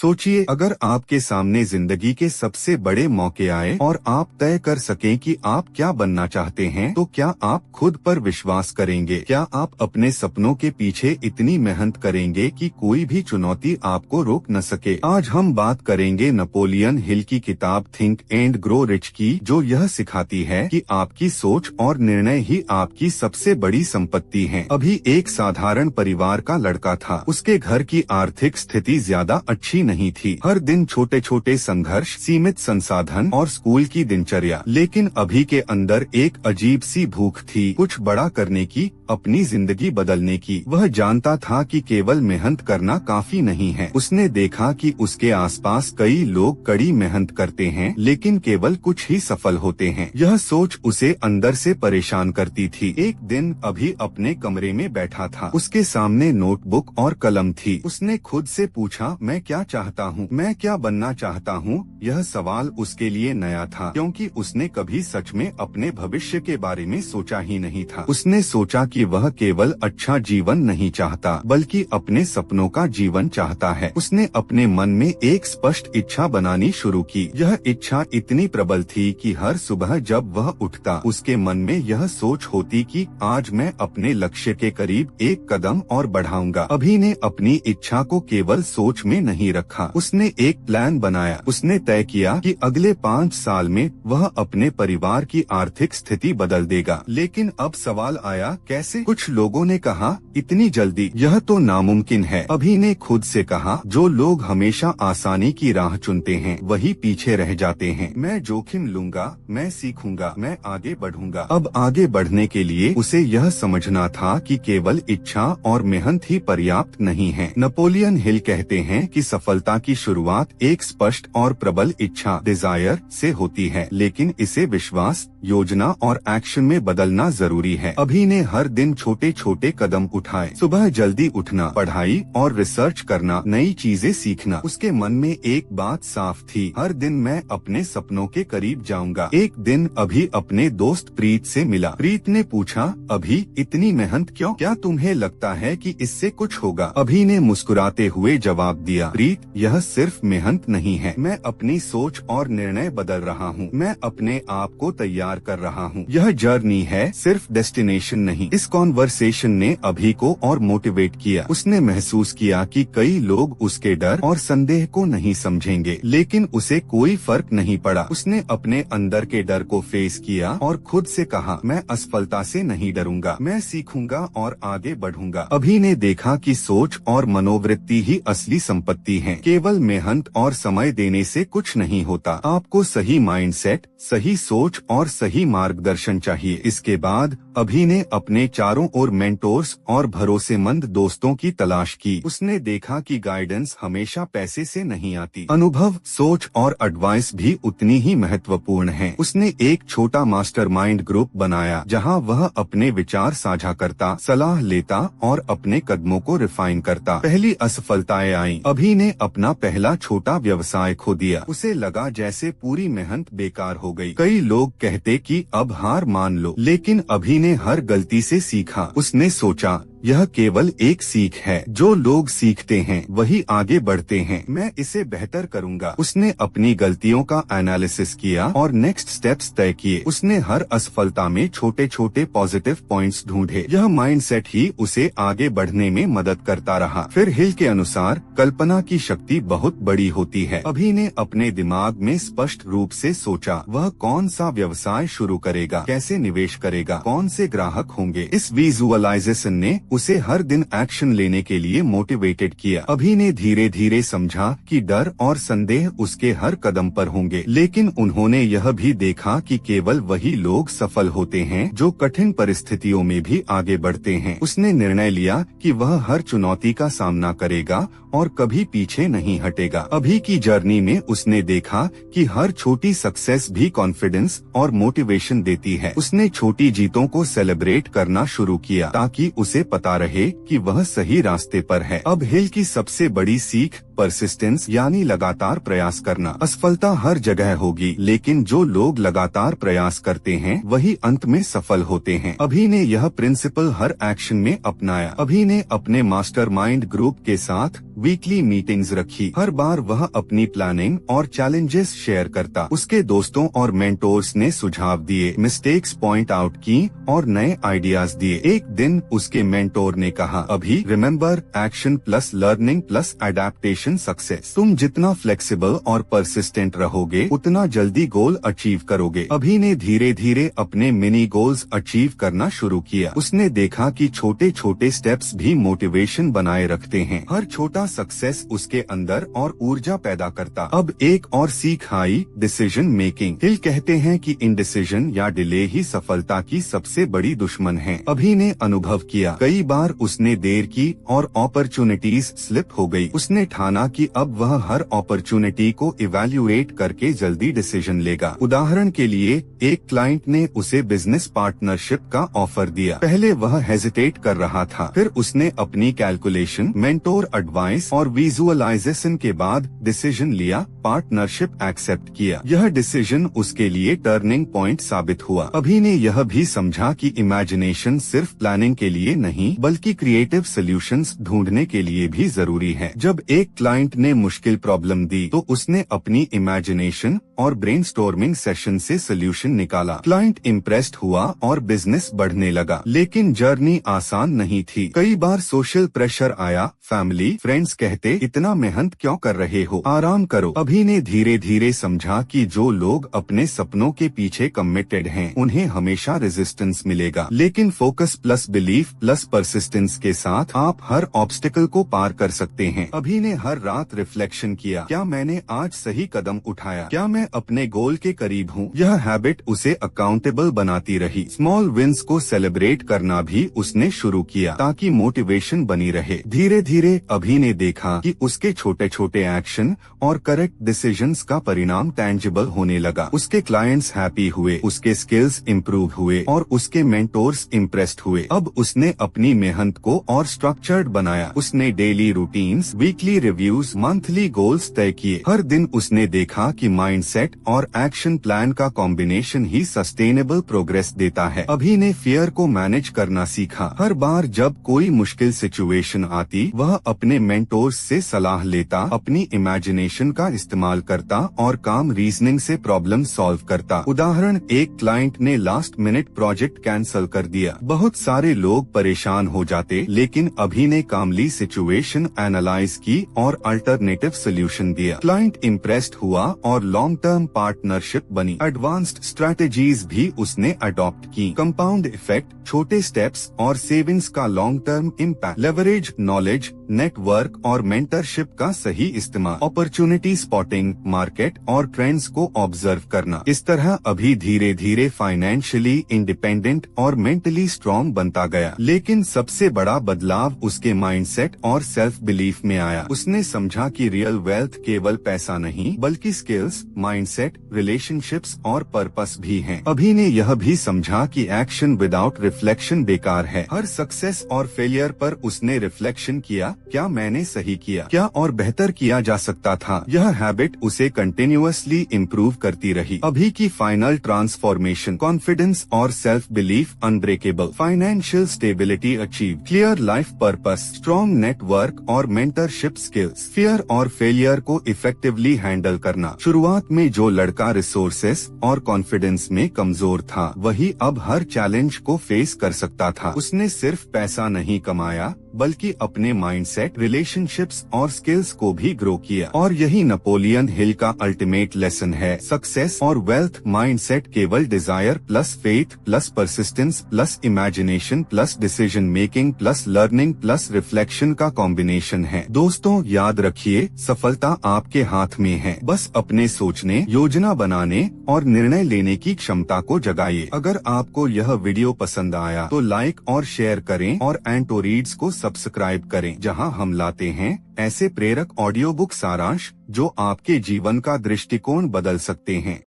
सोचिए, अगर आपके सामने जिंदगी के सबसे बड़े मौके आए और आप तय कर सकें कि आप क्या बनना चाहते हैं, तो क्या आप खुद पर विश्वास करेंगे? क्या आप अपने सपनों के पीछे इतनी मेहनत करेंगे कि कोई भी चुनौती आपको रोक न सके? आज हम बात करेंगे नेपोलियन हिल की किताब थिंक एंड ग्रो रिच की, जो यह सिखाती है कि आपकी सोच और निर्णय ही आपकी सबसे बड़ी संपत्ति हैं। अभी एक साधारण परिवार का लड़का था। उसके घर की आर्थिक स्थिति ज्यादा अच्छी नहीं थी। हर दिन छोटे छोटे संघर्ष, सीमित संसाधन और स्कूल की दिनचर्या। लेकिन अभी के अंदर एक अजीब सी भूख थी, कुछ बड़ा करने की, अपनी जिंदगी बदलने की। वह जानता था कि केवल मेहनत करना काफी नहीं है। उसने देखा कि उसके आसपास कई लोग कड़ी मेहनत करते हैं, लेकिन केवल कुछ ही सफल होते हैं। यह सोच उसे अंदर से परेशान करती थी। एक दिन अभी अपने कमरे में बैठा था। उसके सामने नोटबुक और कलम थी। उसने खुद से पूछा, मैं क्या चाहता हूँ? मैं क्या बनना चाहता हूँ? यह सवाल उसके लिए नया था, क्योंकि उसने कभी सच में अपने भविष्य के बारे में सोचा ही नहीं था। उसने सोचा कि वह केवल अच्छा जीवन नहीं चाहता, बल्कि अपने सपनों का जीवन चाहता है। उसने अपने मन में एक स्पष्ट इच्छा बनानी शुरू की। यह इच्छा इतनी प्रबल थी कि हर सुबह जब वह उठता, उसके मन में यह सोच होती कि आज मैं अपने लक्ष्य के करीब एक कदम और बढ़ाऊंगा। अभी ने अपनी इच्छा को केवल सोच में नहीं रखा, उसने एक प्लान बनाया। उसने तय किया कि अगले 5 साल में वह अपने परिवार की आर्थिक स्थिति बदल देगा। लेकिन अब सवाल आया, कैसे? कुछ लोगों ने कहा, इतनी जल्दी? यह तो नामुमकिन है। अभी ने खुद से कहा, जो लोग हमेशा आसानी की राह चुनते हैं, वही पीछे रह जाते हैं। मैं जोखिम लूंगा, मैं सीखूंगा, मैं आगे बढ़ूंगा। अब आगे बढ़ने के लिए उसे यह समझना था कि केवल इच्छा और मेहनत ही पर्याप्त नहीं है। नेपोलियन हिल कहते हैं कि सफलता की शुरुआत एक स्पष्ट और प्रबल इच्छा, डिजायर से होती है, लेकिन इसे विश्वास, योजना और एक्शन में बदलना जरूरी है। अभी ने हर दिन छोटे छोटे कदम उठाए। सुबह जल्दी उठना, पढ़ाई और रिसर्च करना, नई चीजें सीखना। उसके मन में एक बात साफ थी, हर दिन मैं अपने सपनों के करीब जाऊंगा। एक दिन अभी अपने दोस्त प्रीत से मिला। प्रीत ने पूछा, अभी इतनी मेहनत क्यों? क्या तुम्हें लगता है कि इससे कुछ होगा? अभी ने मुस्कुराते हुए जवाब दिया, प्रीत, यह सिर्फ मेहनत नहीं है, मैं अपनी सोच और निर्णय बदल रहा हूँ। मैं अपने आप को तैयार कर रहा हूँ। यह जर्नी है, सिर्फ डेस्टिनेशन नहीं। इस कॉन्वर्सेशन ने अभी को और मोटिवेट किया। उसने महसूस किया कि कई लोग उसके डर और संदेह को नहीं समझेंगे, लेकिन उसे कोई फर्क नहीं पड़ा। उसने अपने अंदर के डर को फेस किया और खुद से कहा, मैं असफलता से नहीं डरूंगा, मैं सीखूंगा और आगे बढ़ूंगा। अभी ने देखा कि सोच और मनोवृत्ति ही असली संपत्ति है। केवल मेहनत और समय देने से कुछ नहीं होता। आपको सही माइंडसेट, सही सोच और सही मार्गदर्शन चाहिए। इसके बाद अभी ने अपने चारों ओर मेंटोर्स और भरोसेमंद दोस्तों की तलाश की। उसने देखा कि गाइडेंस हमेशा पैसे से नहीं आती। अनुभव, सोच और एडवाइस भी उतनी ही महत्वपूर्ण है। उसने एक छोटा मास्टरमाइंड ग्रुप बनाया, जहां वह अपने विचार साझा करता, सलाह लेता और अपने कदमों को रिफाइन करता। पहली असफलताएं आईं। अभी ने अपना पहला छोटा व्यवसाय खो दिया। उसे लगा जैसे पूरी मेहनत बेकार हो गई। कई लोग कहते कि अब हार मान लो, लेकिन अभी ने हर गलती से सीखा। उसने सोचा, यह केवल एक सीख है, जो लोग सीखते हैं वही आगे बढ़ते हैं, मैं इसे बेहतर करूंगा। उसने अपनी गलतियों का एनालिसिस किया और नेक्स्ट स्टेप्स तय किए। उसने हर असफलता में छोटे छोटे पॉजिटिव पॉइंट्स ढूंढे। यह माइंडसेट ही उसे आगे बढ़ने में मदद करता रहा। फिर हिल के अनुसार कल्पना की शक्ति बहुत बड़ी होती है। अभी ने अपने दिमाग में स्पष्ट रूप से सोचा, वह कौन सा व्यवसाय शुरू करेगा, कैसे निवेश करेगा, कौन से ग्राहक होंगे। इस विजुअलाइजेशन ने उसे हर दिन एक्शन लेने के लिए मोटिवेटेड किया। अभी ने धीरे धीरे समझा कि डर और संदेह उसके हर कदम पर होंगे, लेकिन उन्होंने यह भी देखा कि केवल वही लोग सफल होते हैं जो कठिन परिस्थितियों में भी आगे बढ़ते हैं। उसने निर्णय लिया कि वह हर चुनौती का सामना करेगा और कभी पीछे नहीं हटेगा। अभी की जर्नी में उसने देखा कि हर छोटी सक्सेस भी कॉन्फिडेंस और मोटिवेशन देती है। उसने छोटी जीतों को सेलिब्रेट करना शुरू किया, ताकि उसे पता रहे कि वह सही रास्ते पर है। अब हिल की सबसे बड़ी सीख परसिस्टेंस यानी लगातार प्रयास करना। असफलता हर जगह होगी, लेकिन जो लोग लगातार प्रयास करते हैं वही अंत में सफल होते हैं। अभी ने यह प्रिंसिपल हर एक्शन में अपनाया। अभी ने अपने मास्टरमाइंड ग्रुप के साथ वीकली मीटिंग्स रखी। हर बार वह अपनी प्लानिंग और चैलेंजेस शेयर करता। उसके दोस्तों और मेंटोर्स ने सुझाव दिए, मिस्टेक्स पॉइंट आउट की और नए आइडियाज दिए। एक दिन उसके मेंटोर ने कहा, अभी remember, action plus learning plus adaptation success. तुम जितना फ्लेक्सिबल और परसिस्टेंट रहोगे उतना जल्दी गोल अचीव करोगे। अभी ने धीरे धीरे अपने मिनी गोल्स अचीव करना शुरू किया। उसने देखा कि छोटे छोटे स्टेप्स भी मोटिवेशन बनाए रखते हैं। हर छोटा सक्सेस उसके अंदर और ऊर्जा पैदा करता। अब एक और सीख आई, डिसीजन मेकिंग। हिल कहते हैं कि इंडिसीजन या डिले ही सफलता की सबसे बड़ी दुश्मन है। अभी ने अनुभव किया, कई बार उसने देर की और अपॉर्चुनिटीज स्लिप हो गई। उसने ठाना कि अब वह हर अपॉर्चुनिटी को इवैल्यूएट करके जल्दी डिसीजन लेगा। उदाहरण के लिए, एक क्लाइंट ने उसे बिजनेस पार्टनरशिप का ऑफर दिया। पहले वह हेजिटेट कर रहा था, फिर उसने अपनी कैलकुलेशन, मेंटोर एडवाइस और विजुअलाइजेशन के बाद डिसीजन लिया, पार्टनरशिप एक्सेप्ट किया। यह डिसीजन उसके लिए टर्निंग पॉइंट साबित हुआ। अभी ने यह भी समझा कि इमेजिनेशन सिर्फ प्लानिंग के लिए नहीं बल्कि क्रिएटिव सॉल्यूशंस ढूंढने के लिए भी जरूरी है। जब एक क्लाइंट ने मुश्किल प्रॉब्लम दी तो उसने अपनी इमेजिनेशन और ब्रेनस्टॉर्मिंग सेशन से सॉल्यूशन निकाला। क्लाइंट इम्प्रेस्ड हुआ और बिजनेस बढ़ने लगा, लेकिन जर्नी आसान नहीं थी। कई बार सोशल प्रेशर आया, फैमिली, फ्रेंड्स कहते, इतना मेहनत क्यों कर रहे हो, आराम करो। अभी ने धीरे धीरे समझा कि जो लोग अपने सपनों के पीछे कमिटेड हैं, उन्हें हमेशा रेजिस्टेंस मिलेगा, लेकिन focus plus belief plus persistence के साथ आप हर ऑब्स्टिकल को पार कर सकते हैं। अभी ने हर रात रिफ्लेक्शन किया, क्या मैंने आज सही कदम उठाया, क्या मैं अपने गोल के करीब हूँ। यह हैबिट उसे अकाउंटेबल बनाती रही। स्मॉल विंस को सेलिब्रेट करना भी उसने शुरू किया ताकि मोटिवेशन बनी रहे। धीरे धीरे अभी ने देखा कि उसके छोटे छोटे एक्शन और करेक्ट डिसीजंस का परिणाम टेंजिबल होने लगा। उसके क्लाइंट्स हैप्पी हुए, उसके स्किल्स इम्प्रूव हुए और उसके मेंटोर्स इम्प्रेस्ड हुए। अब उसने अपनी मेहनत को और स्ट्रक्चर्ड बनाया। उसने daily routines, weekly reviews, monthly goals तय किए। हर दिन उसने देखा कि माइंडसेट और एक्शन प्लान का कॉम्बिनेशन ही सस्टेनेबल प्रोग्रेस देता है। अभी ने फियर को मैनेज करना सीखा। हर बार जब कोई मुश्किल सिचुएशन आती, वह अपने मेंटोर्स से सलाह लेता, अपनी इमेजिनेशन का इस्तेमाल करता और काम रीजनिंग से प्रॉब्लम सॉल्व करता। उदाहरण, एक क्लाइंट ने लास्ट मिनट प्रोजेक्ट कैंसिल कर दिया। बहुत सारे लोग परेशान हो जाते, लेकिन अभी ने कामली सिचुएशन एनालाइज की और अल्टरनेटिव सोल्यूशन दिया। क्लाइंट इम्प्रेस्ड हुआ और लॉन्ग टर्म पार्टनरशिप बनी। एडवांस्ड स्ट्रैटेजीज भी उसने अडॉप्ट की। कंपाउंड इफेक्ट, छोटे स्टेप्स और सेविंग्स का long term impact, leverage, knowledge, network और मेंटरशिप का सही इस्तेमाल, अपॉर्चुनिटी स्पॉटिंग, मार्केट और ट्रेंड्स को ऑब्जर्व करना। इस तरह अभी धीरे धीरे फाइनेंशियली इंडिपेंडेंट और मेंटली स्ट्रॉन्ग बनता गया। लेकिन सबसे बड़ा बदलाव उसके माइंडसेट और सेल्फ बिलीफ में आया। उसने समझा कि रियल वेल्थ केवल पैसा नहीं बल्कि स्किल्स, माइंडसेट, रिलेशनशिप्स और पर्पस भी हैं। अभी ने यह भी समझा कि एक्शन विदाउट रिफ्लेक्शन बेकार है। हर सक्सेस और फेलियर पर उसने रिफ्लेक्शन किया, क्या मैंने सही किया, क्या और बेहतर किया जा सकता था। यह हैबिट उसे कंटिन्यूअसली इम्प्रूव करती रही। अभी की फाइनल ट्रांसफॉर्मेशन, कॉन्फिडेंस और self belief unbreakable, financial stability achieve, clear life purpose, strong network और मेंटरशिप स्किल्स, फियर और फेलियर को इफेक्टिवली हैंडल करना। शुरुआत में जो लड़का रिसोर्सेस और कॉन्फिडेंस में कमजोर था, वही अब हर चैलेंज को फेस कर सकता था। उसने सिर्फ पैसा नहीं कमाया बल्कि अपने माइंडसेट, रिलेशनशिप्स और स्किल्स को भी ग्रो किया। और यही नेपोलियन हिल का अल्टीमेट लेसन है। सक्सेस और वेल्थ माइंडसेट केवल desire plus faith plus persistence plus imagination plus decision making plus learning plus reflection का कॉम्बिनेशन है। दोस्तों, याद रखिए, सफलता आपके हाथ में है। बस अपने सोचने, योजना बनाने और निर्णय लेने की क्षमता को जगाइए। अगर आपको यह वीडियो पसंद आया तो लाइक और शेयर करें और एंटो रीड्स को सब्सक्राइब करें, जहां हम लाते हैं ऐसे प्रेरक ऑडियो बुक सारांश जो आपके जीवन का दृष्टिकोण बदल सकते हैं।